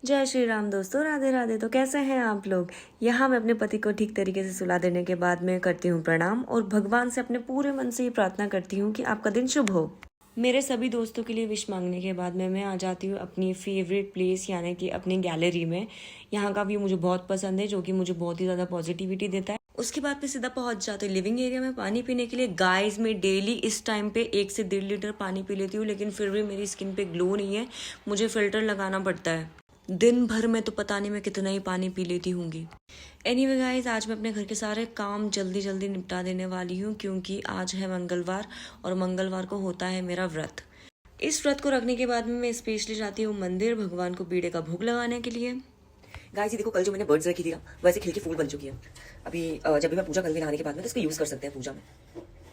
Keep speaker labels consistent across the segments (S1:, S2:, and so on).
S1: जय श्री राम दोस्तों, राधे राधे। तो कैसे हैं आप लोग। यहाँ मैं अपने पति को ठीक तरीके से सुला देने के बाद में करती हूँ प्रणाम और भगवान से अपने पूरे मन से ये प्रार्थना करती हूँ कि आपका दिन शुभ हो। मेरे सभी दोस्तों के लिए विश मांगने के बाद में मैं आ जाती हूँ अपनी फेवरेट प्लेस यानी कि अपनी गैलरी में। यहाँ का व्यू मुझे बहुत पसंद है, जो कि मुझे बहुत ही ज़्यादा पॉजिटिविटी देता है। उसके बाद में सीधा पहुंच जाते हैं लिविंग एरिया में पानी पीने के लिए। गाइस, मैं डेली इस टाइम पे 1 से 1.5 लीटर पानी पी लेती हूँ, लेकिन फिर भी मेरी स्किन पे ग्लो नहीं है, मुझे फिल्टर लगाना पड़ता है। दिन भर में तो पता नहीं मैं कितना ही पानी पी लेती होंगी। एनीवे गाइस, आज मैं अपने घर के सारे काम जल्दी जल्दी निपटा देने वाली हूँ, क्योंकि आज है मंगलवार और मंगलवार को होता है मेरा व्रत। इस व्रत को रखने के बाद में मैं स्पेशली जाती हूँ मंदिर भगवान को बीड़े का भोग लगाने के लिए। गाइस, ये देखो, कल जो मैंने बर्ड्स रखी थी ना, वैसे खिल के फूल बन चुकी है। अभी जब भी मैं पूजा करूँगी नहाने के बाद में, तो इसको यूज़ कर सकते हैं पूजा में।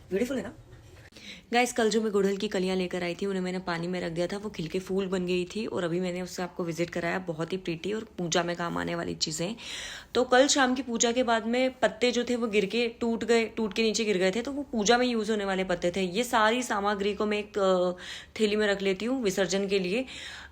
S1: ब्यूटीफुल है ना गाइस। कल जो मैं गुड़हल की कलियां लेकर आई थी, उन्हें मैंने पानी में रख दिया था, वो खिल के फूल बन गई थी और अभी मैंने उससे आपको विजिट कराया। बहुत ही प्रीटी और पूजा में काम आने वाली चीज़ें। तो कल शाम की पूजा के बाद में पत्ते जो थे वो गिर के टूट के नीचे गिर गए थे, तो वो पूजा में यूज़ होने वाले पत्ते थे। ये सारी सामग्री को मैं एक थैली में रख लेती हूँ विसर्जन के लिए।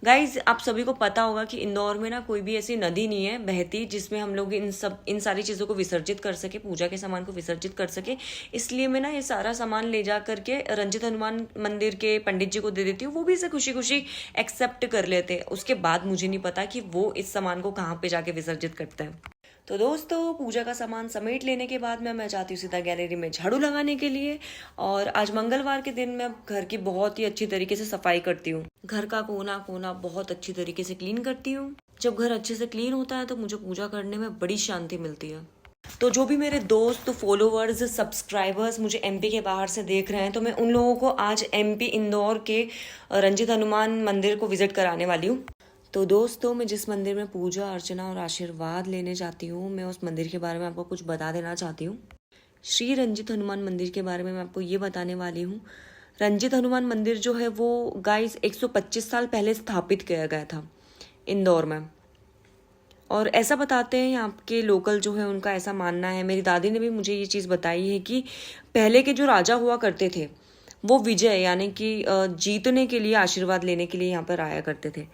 S1: गाइज, आप सभी को पता होगा कि इंदौर में ना कोई भी ऐसी नदी नहीं है बहती जिसमें हम लोग इन सारी चीज़ों को विसर्जित कर सके, पूजा के सामान को विसर्जित कर सके। इसलिए मैं ना ये सारा सामान ले जा करके रंजित हनुमान मंदिर के पंडित जी को दे देती हूँ। वो भी इसे खुशी खुशी एक्सेप्ट कर लेते हैं। उसके बाद मुझे नहीं पता कि वो इस सामान को कहाँ पे जाके विसर्जित करते हैं। तो दोस्तों, पूजा का सामान समेट लेने के बाद में मैं जाती हूँ सीधा गैलरी में झाड़ू लगाने के लिए। और आज मंगलवार के दिन मैं घर की बहुत ही अच्छी तरीके से सफाई करती हूँ। घर का कोना कोना बहुत अच्छी तरीके से क्लीन करती हूँ। जब घर अच्छे से क्लीन होता है तो मुझे पूजा करने में बड़ी शांति मिलती है। तो जो भी मेरे दोस्त, फॉलोवर्स, सब्सक्राइबर्स मुझे एमपी के बाहर से देख रहे हैं, तो मैं उन लोगों को आज एमपी इंदौर के रंजित हनुमान मंदिर को विजिट कराने वाली हूँ। तो दोस्तों, मैं जिस मंदिर में पूजा अर्चना और आशीर्वाद लेने जाती हूँ, मैं उस मंदिर के बारे में आपको कुछ बता देना चाहती हूँ। श्री रंजित हनुमान मंदिर के बारे में मैं आपको ये बताने वाली हूँ। रंजित हनुमान मंदिर जो है वो गाइस 125 साल पहले स्थापित किया गया था इंदौर में। और ऐसा बताते हैं यहाँ के लोकल जो है, उनका ऐसा मानना है, मेरी दादी ने भी मुझे ये चीज़ बताई है कि पहले के जो राजा हुआ करते थे वो विजय यानी कि जीतने के लिए, आशीर्वाद लेने के लिए यहाँ पर आया करते थे।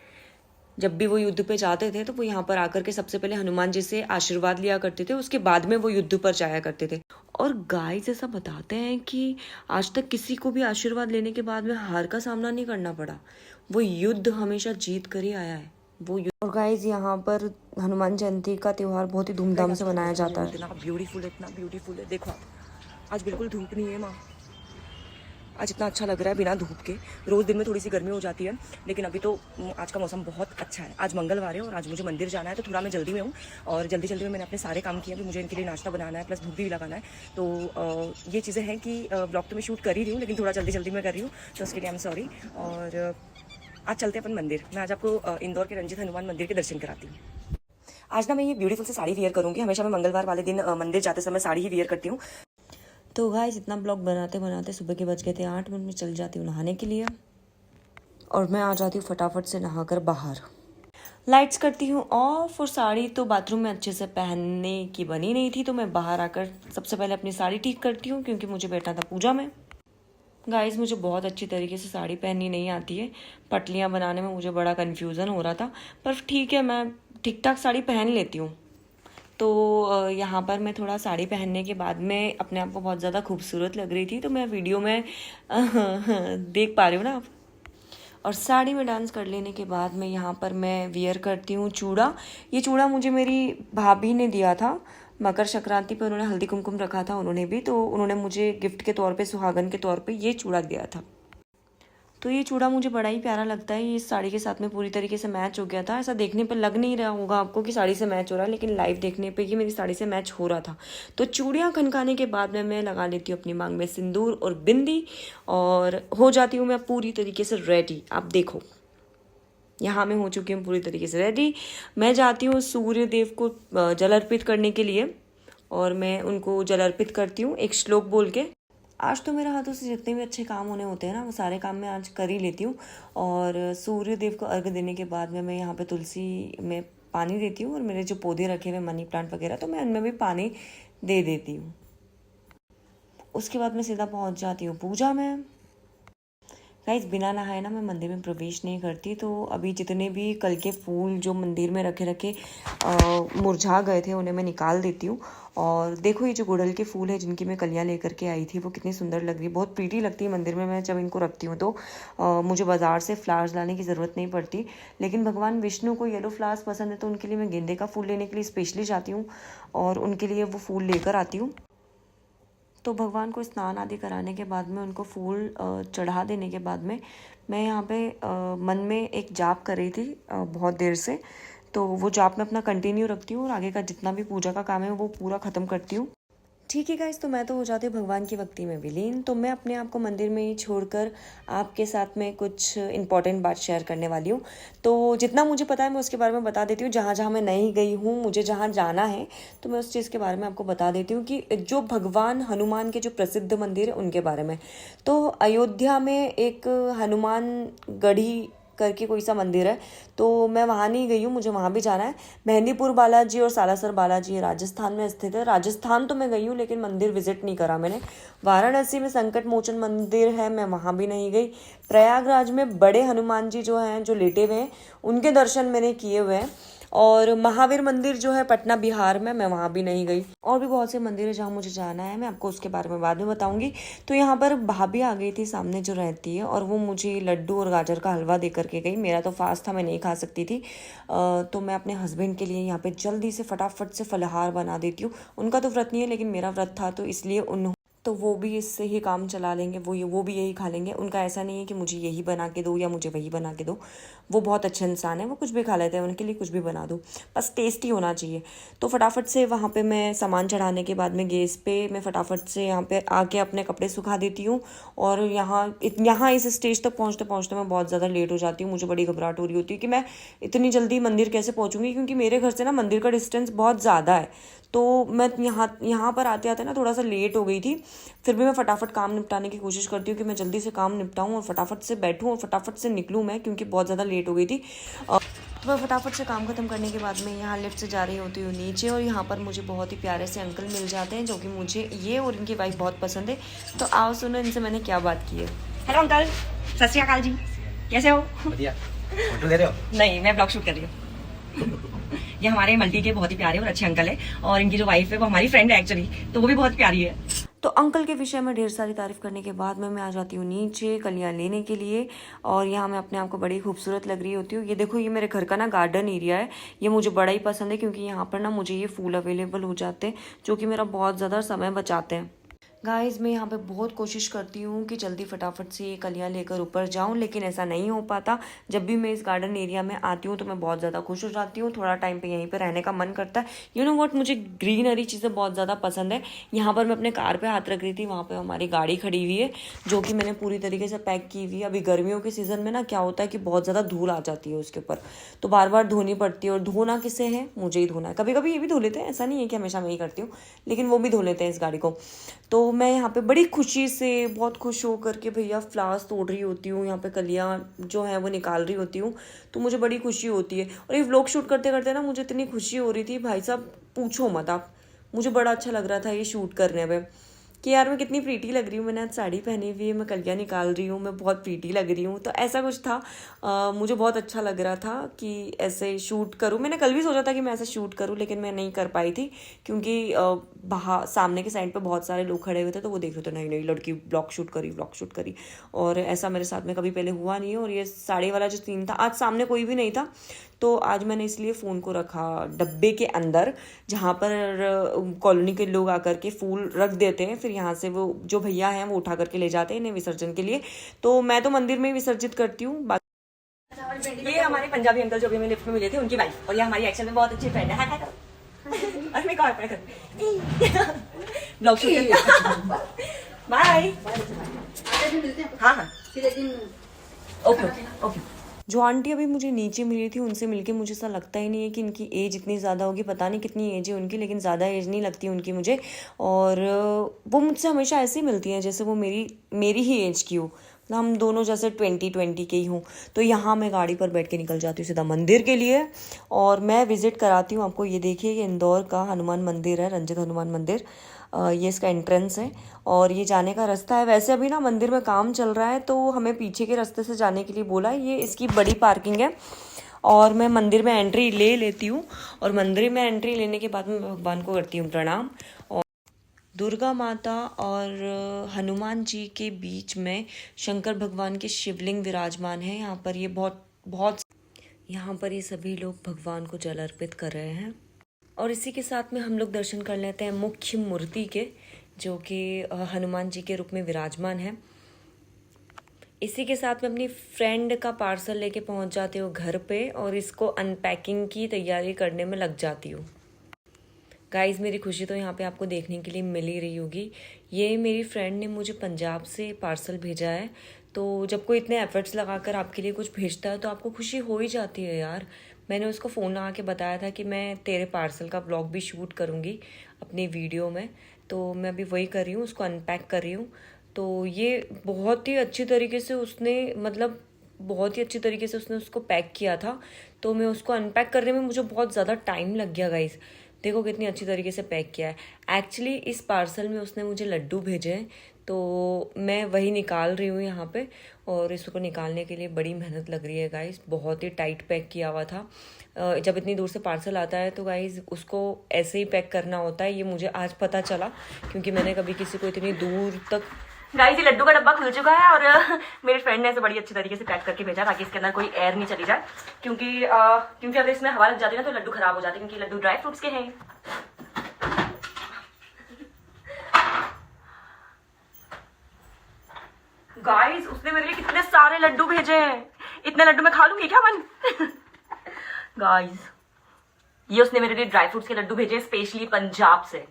S1: जब भी वो युद्ध पे जाते थे तो वो यहाँ पर आकर के सबसे पहले हनुमान जी से आशीर्वाद लिया करते थे, उसके बाद में वो युद्ध पर जाया करते थे। और गाइस, ऐसा बताते हैं कि आज तक किसी को भी आशीर्वाद लेने के बाद में हार का सामना नहीं करना पड़ा। वो युद्ध हमेशा जीत कर ही आया है वो युद्ध। और गाइस, यहाँ पर हनुमान जयंती का त्योहार बहुत ही धूमधाम से मनाया जाता है। इतना ब्यूटीफुल है, देखो आप। आज बिल्कुल धूप नहीं है माँ, आज इतना अच्छा लग रहा है बिना धूप के। रोज़ दिन में थोड़ी सी गर्मी हो जाती है, लेकिन अभी तो आज का मौसम बहुत अच्छा है। आज मंगलवार है और आज मुझे मंदिर जाना है, तो थोड़ा मैं जल्दी में हूँ और जल्दी जल्दी में मैंने अपने सारे काम किए। अभी मुझे इनके लिए नाश्ता बनाना है, प्लस भूख भी लगाना है। तो ये चीज़ें हैं कि ब्लॉग तो मैं शूट कर ही रही हूँ, लेकिन थोड़ा जल्दी जल्दी में कर रही हूँ, तो उसके लिए आई एम सॉरी। और आज चलते हैं अपन मंदिर। मैं आज आपको इंदौर के रंजित हनुमान मंदिर के दर्शन कराती हूँ। आज ना मैं ये ब्यूटीफुल से साड़ी वियर करूँगी। हमेशा मैं मंगलवार वाले दिन मंदिर जाते समय साड़ी ही वियर करती हूँ। तो गाइस, इतना ब्लॉग बनाते बनाते सुबह के बज गए थे 8 मिनट में चल जाती हूँ नहाने के लिए और मैं आ जाती हूँ फटाफट से नहाकर बाहर। लाइट्स करती हूँ ऑफ और साड़ी तो बाथरूम में अच्छे से पहनने की बनी नहीं थी, तो मैं बाहर आकर सबसे पहले अपनी साड़ी ठीक करती हूँ, क्योंकि मुझे बैठना था पूजा में। गाइस, मुझे बहुत अच्छी तरीके से साड़ी पहननी नहीं आती है। पटलियाँ बनाने में मुझे बड़ा कन्फ्यूज़न हो रहा था, पर ठीक है, मैं ठीक ठाक साड़ी पहन लेती हूँ। तो यहाँ पर मैं थोड़ा साड़ी पहनने के बाद में अपने आप को बहुत ज़्यादा खूबसूरत लग रही थी, तो मैं वीडियो में देख पा रही हूँ ना आप। और साड़ी में डांस कर लेने के बाद में यहाँ पर मैं वियर करती हूँ चूड़ा। ये चूड़ा मुझे मेरी भाभी ने दिया था मकर संक्रांति पर, उन्होंने हल्दी कुमकुम रखा था उन्होंने भी, तो उन्होंने मुझे गिफ्ट के तौर पे, सुहागन के तौर पे ये चूड़ा दिया था। तो ये चूड़ा मुझे बड़ा ही प्यारा लगता है, ये इस साड़ी के साथ में पूरी तरीके से मैच हो गया था। ऐसा देखने पर लग नहीं रहा होगा आपको कि साड़ी से मैच हो रहा है, लेकिन लाइव देखने पे ये मेरी साड़ी से मैच हो रहा था। तो चूड़ियाँ खनकाने के बाद में मैं लगा लेती हूँ अपनी मांग में सिंदूर और बिंदी और हो जाती हूँ मैं पूरी तरीके से रेडी। आप देखो, यहाँ मैं हो चुकी हूँ पूरी तरीके से रेडी। मैं जाती हूँ सूर्य देव को जल अर्पित करने के लिए और मैं उनको जल अर्पित करती हूँ एक श्लोक बोल के। आज तो मेरे हाथों से जितने भी अच्छे काम होने होते हैं ना, वो सारे काम मैं आज कर ही लेती हूँ। और सूर्य देव को अर्घ देने के बाद में मैं यहाँ पे तुलसी में पानी देती हूँ और मेरे जो पौधे रखे हुए मनी प्लांट वगैरह, तो मैं उनमें भी पानी दे देती हूँ। उसके बाद मैं सीधा पहुँच जाती हूँ पूजा में। गाइस बिना नहाए ना मैं मंदिर में प्रवेश नहीं करती। तो अभी जितने भी कल के फूल जो मंदिर में रखे रखे मुरझा गए थे उन्हें मैं निकाल देती हूँ। और देखो ये जो गुड़हल के फूल है जिनकी मैं कलियाँ लेकर के आई थी वो कितनी सुंदर लग रही है, बहुत प्रीटी लगती है मंदिर में। मैं जब इनको रखती हूँ तो मुझे बाज़ार से फ्लावर्स लाने की ज़रूरत नहीं पड़ती। लेकिन भगवान विष्णु को येलो फ्लावर्स पसंद है तो उनके लिए मैं गेंदे का फूल लेने के लिए स्पेशली जाती हूँ और उनके लिए वो फूल लेकर आती हूँ। तो भगवान को स्नान आदि कराने के बाद में उनको फूल चढ़ा देने के बाद में मैं यहाँ पे मन में एक जाप कर रही थी बहुत देर से। तो वो जाप मैं अपना कंटिन्यू रखती हूँ और आगे का जितना भी पूजा का काम है वो पूरा ख़त्म करती हूँ। ठीक है गाइस, तो मैं तो हो जाती हूँ भगवान की भक्ति में विलीन। तो मैं अपने आप को मंदिर में ही छोड़कर आपके साथ में कुछ इंपॉर्टेंट बात शेयर करने वाली हूँ। तो जितना मुझे पता है मैं उसके बारे में बता देती हूँ। जहाँ जहाँ मैं नहीं गई हूँ, मुझे जहाँ जाना है तो मैं उस चीज़ के बारे में आपको बता देती हूँ कि जो भगवान हनुमान के जो प्रसिद्ध मंदिर है उनके बारे में। तो अयोध्या में एक हनुमान गढ़ी करके कोई सा मंदिर है, तो मैं वहाँ नहीं गई हूँ, मुझे वहाँ भी जाना है। मेहंदीपुर बालाजी और सालासर बालाजी राजस्थान में स्थित है। राजस्थान तो मैं गई हूँ लेकिन मंदिर विजिट नहीं करा मैंने। वाराणसी में संकट मोचन मंदिर है, मैं वहाँ भी नहीं गई। प्रयागराज में बड़े हनुमान जी जो हैं जो लेटे हुए हैं उनके दर्शन मैंने किए हुए हैं। और महावीर मंदिर जो है पटना बिहार में, मैं वहाँ भी नहीं गई। और भी बहुत से मंदिर है जहाँ मुझे जाना है, मैं आपको उसके बारे में बाद में बताऊंगी। तो यहाँ पर भाभी आ गई थी सामने जो रहती है और वो मुझे लड्डू और गाजर का हलवा दे करके गई। मेरा तो फास्ट था, मैं नहीं खा सकती थी। तो मैं अपने हस्बैंड के लिए यहाँ पे जल्दी से फटाफट से फलाहार बना देती हूँ। उनका तो व्रत नहीं है लेकिन मेरा व्रत था तो इसलिए तो वो भी इससे ही काम चला लेंगे, वो भी यही खा लेंगे। उनका ऐसा नहीं है कि मुझे यही बना के दो या मुझे वही बना के दो। वो बहुत अच्छे इंसान है, वो कुछ भी खा लेते हैं, उनके लिए कुछ भी बना दो, बस टेस्टी होना चाहिए। तो फटाफट से वहाँ पे मैं सामान चढ़ाने के बाद में गैस पे मैं फटाफट से यहाँ पे आके अपने कपड़े सुखा देती हूँ। और यहाँ इस स्टेज तक पहुँचते पहुँचते मैं बहुत ज़्यादा लेट हो जाती हूँ। मुझे बड़ी घबराहट हो रही होती है कि मैं इतनी जल्दी मंदिर कैसे पहुँचूँगी, क्योंकि मेरे घर से ना मंदिर का डिस्टेंस बहुत ज़्यादा है। तो मैं यहाँ पर आते आते ना थोड़ा सा लेट हो गई थी। फिर भी मैं फटाफट काम निपटाने की कोशिश करती हूँ कि मैं जल्दी से काम निपटाऊँ और फटाफट से बैठूँ और फटाफट से निकलूँ मैं, क्योंकि बहुत ज़्यादा लेट हो गई थी। तो मैं फटाफट से काम खत्म करने के बाद में यहाँ लिफ्ट से जा रही होती हूँ नीचे और यहाँ पर मुझे बहुत ही प्यारे से अंकल मिल जाते हैं जो कि मुझे ये और इनकी वाइफ बहुत पसंद है। तो आओ सुनो इनसे मैंने क्या बात की है। हेलो अंकल, सत श्री अकाल जी, कैसे हो?
S2: बढ़िया। फोटो ले रहे हो?
S1: नहीं, मैं ब्लॉग शूट कर रही हूँ। ये हमारे मल्टी के बहुत ही प्यारे और अच्छे अंकल है और इनकी जो वाइफ है वो हमारी फ्रेंड है एक्चुअली, तो वो भी बहुत प्यारी है। तो अंकल के विषय में ढेर सारी तारीफ करने के बाद में मैं आ जाती हूँ नीचे कलियाँ लेने के लिए। और यहाँ मैं अपने आप को बड़ी खूबसूरत लग रही होती हूँ। ये देखो, ये मेरे घर का ना गार्डन एरिया है, ये मुझे बड़ा ही पसंद है क्योंकि यहाँ पर ना मुझे ये फूल अवेलेबल हो जाते हैं जो कि मेरा बहुत ज़्यादा समय बचाते हैं। गाइस मैं यहाँ पे बहुत कोशिश करती हूँ कि जल्दी फटाफट से ये कलियाँ लेकर ऊपर जाऊँ, लेकिन ऐसा नहीं हो पाता। जब भी मैं इस गार्डन एरिया में आती हूँ तो मैं बहुत ज़्यादा खुश हो जाती हूँ, थोड़ा टाइम पे यहीं पे रहने का मन करता है। यू नो व्हाट, मुझे ग्रीनरी चीज़ें बहुत ज़्यादा पसंद है। यहाँ पर मैं अपने कार पर हाथ रख रही थी, वहाँ पर हमारी गाड़ी खड़ी हुई है जो कि मैंने पूरी तरीके से पैक की हुई है। अभी गर्मियों के सीज़न में ना क्या होता है कि बहुत ज़्यादा धूल आ जाती है उसके ऊपर, तो बार बार धोनी पड़ती है। और धोना किसे है? मुझे ही धोना है। कभी कभी ये भी धो लेते हैं, ऐसा नहीं है कि हमेशा मैं ही करती हूँ, लेकिन वो भी धो लेते हैं इस गाड़ी को। तो मैं यहाँ पे बड़ी खुशी से बहुत खुश हो करके भैया फ्लावर्स तोड़ रही होती हूँ, यहाँ पे कलियाँ जो हैं वो निकाल रही होती हूँ, तो मुझे बड़ी खुशी होती है। और ये व्लॉग शूट करते करते ना मुझे इतनी खुशी हो रही थी भाई साहब पूछो मत आप। मुझे बड़ा अच्छा लग रहा था ये शूट करने में कि यार मैं कितनी प्रीटी लग रही हूँ। मैंने आज साड़ी पहनी हुई है, मैं कलियाँ निकाल रही हूँ, मैं बहुत प्रीटी लग रही हूँ। तो ऐसा कुछ था, मुझे बहुत अच्छा लग रहा था कि ऐसे शूट करूँ। मैंने कल भी सोचा था कि मैं ऐसे शूट करूँ लेकिन मैं नहीं कर पाई थी क्योंकि बाहर सामने के साइड पे बहुत सारे लोग खड़े हुए थे, तो वो देख रहे थे नहीं नहीं लड़की ब्लॉग शूट करी। और ऐसा मेरे साथ में कभी पहले हुआ नहीं है। और ये साड़ी वाला जो सीन था, आज सामने कोई भी नहीं था तो आज मैंने इसलिए फ़ोन को रखा डब्बे के अंदर जहाँ पर कॉलोनी के लोग आकर के फूल रख देते हैं, फिर यहाँ से वो जो भैया हैं वो उठा करके ले जाते हैं इन्हें विसर्जन के लिए। तो मैं तो मंदिर में ही विसर्जित करती हूँ। ये हमारे पंजाबी अंकल जो भी हमें लिफ्ट में मिले थे, उनकी वाइफ, और ये हमारी एक्चुअल में बहुत अच्छी फ्रेंड है। हाय और मैं कॉल कर ब्लॉग शूट बाय। हाँ हाँ ओके ओके। जो आंटी अभी मुझे नीचे मिली थी उनसे मिलके मुझे ऐसा लगता ही नहीं है कि इनकी एज इतनी ज़्यादा होगी। पता नहीं कितनी एज है उनकी, लेकिन ज़्यादा एज नहीं लगती उनकी मुझे। और वो मुझसे हमेशा ऐसे ही मिलती हैं जैसे वो मेरी ही एज की हो, मतलब हम दोनों जैसे 20 के ही हूँ। तो यहाँ मैं गाड़ी पर बैठ के निकल जाती हूँ सीधा मंदिर के लिए और मैं विज़िट कराती हूँ आपको। ये देखिए, ये इंदौर का हनुमान मंदिर है, रंजित हनुमान मंदिर। ये इसका एंट्रेंस है और ये जाने का रास्ता है। वैसे अभी ना मंदिर में काम चल रहा है तो हमें पीछे के रास्ते से जाने के लिए बोला है। ये इसकी बड़ी पार्किंग है और मैं मंदिर में एंट्री ले लेती हूँ और मंदिर में एंट्री लेने के बाद मैं भगवान को करती हूँ प्रणाम। और दुर्गा माता और हनुमान जी के बीच में शंकर भगवान के शिवलिंग विराजमान है। यहाँ पर ये बहुत यहाँ पर ये सभी लोग भगवान को जल अर्पित कर रहे हैं और इसी के साथ में हम लोग दर्शन कर लेते हैं मुख्य मूर्ति के, जो कि हनुमान जी के रूप में विराजमान है। इसी के साथ में अपनी फ्रेंड का पार्सल लेके पहुंच जाती हूँ घर पे और इसको अनपैकिंग की तैयारी करने में लग जाती हूँ। गाइस, मेरी खुशी तो यहाँ पे आपको देखने के लिए मिल ही रही होगी। ये मेरी फ्रेंड ने मुझे पंजाब से पार्सल भेजा है, तो जब कोई इतने एफर्ट्स लगाकर आपके लिए कुछ भेजता है तो आपको खुशी हो ही जाती है यार। मैंने उसको फ़ोन लगा के बताया था कि मैं तेरे पार्सल का व्लॉग भी शूट करूँगी अपनी वीडियो में, तो मैं अभी वही कर रही हूँ, उसको अनपैक कर रही हूँ। तो ये बहुत ही अच्छी तरीके से उसने उसको पैक किया था, तो मैं उसको अनपैक करने में मुझे बहुत ज़्यादा टाइम लग गया गाइस। देखो कितनी अच्छी तरीके से पैक किया है। एक्चुअली इस पार्सल में उसने मुझे लड्डू भेजे हैं, तो मैं वही निकाल रही हूँ यहाँ पे और इसको निकालने के लिए बड़ी मेहनत लग रही है गाइस। बहुत ही टाइट पैक किया हुआ था। जब इतनी दूर से पार्सल आता है तो गाइस उसको ऐसे ही पैक करना होता है। ये मुझे आज पता चला, क्योंकि मैंने कभी किसी को इतनी दूर तक। गाइस, ये लड्डू का डब्बा खुल चुका है और मेरे फ्रेंड ने इसे बड़ी अच्छी तरीके से पैक करके भेजा ताकि इसके अंदर कोई एयर नहीं चली जाए, क्योंकि अगर इसमें हवा लग जाती है ना तो लड्डू खराब हो जाते हैं, क्योंकि लड्डू ड्राई फ्रूट्स के हैं। गाइस, उसने मेरे लिए कितने सारे लड्डू भेजे हैं। इतने लड्डू मैं खा लूंगी क्या मन? गाइस, ये उसने मेरे लिए ड्राई फ्रूट्स के लड्डू भेजे स्पेशली पंजाब से।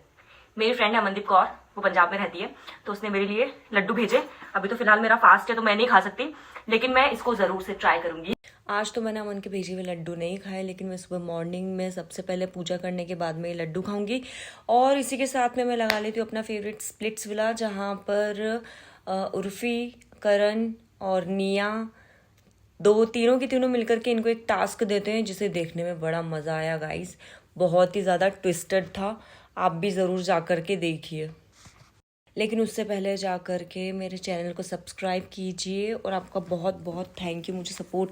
S1: मेरी फ्रेंड है अमनदीप कौर, वो पंजाब में रहती है, तो उसने मेरे लिए लड्डू भेजे। अभी तो फिलहाल मेरा फास्ट है तो मैं नहीं खा सकती, लेकिन मैं इसको जरूर से ट्राई करूंगी। आज तो मैंने अमन के भेजे हुए लड्डू नहीं खाए, लेकिन मैं सुबह मॉर्निंग में सबसे पहले पूजा करने के बाद में ये लड्डू खाऊंगी। और इसी के साथ में मैं लगा लेती हूँ अपना फेवरेट स्प्लिट्स विला, जहाँ पर उर्फी, करण और निया तीनों की तीनों मिलकर के इनको एक टास्क देते हैं, जिसे देखने में बड़ा मज़ा आया गाइस। बहुत ही ज़्यादा ट्विस्टेड था, आप भी ज़रूर जा कर के देखिए। लेकिन उससे पहले जा कर के मेरे चैनल को सब्सक्राइब कीजिए और आपका बहुत बहुत थैंक यू मुझे सपोर्ट कर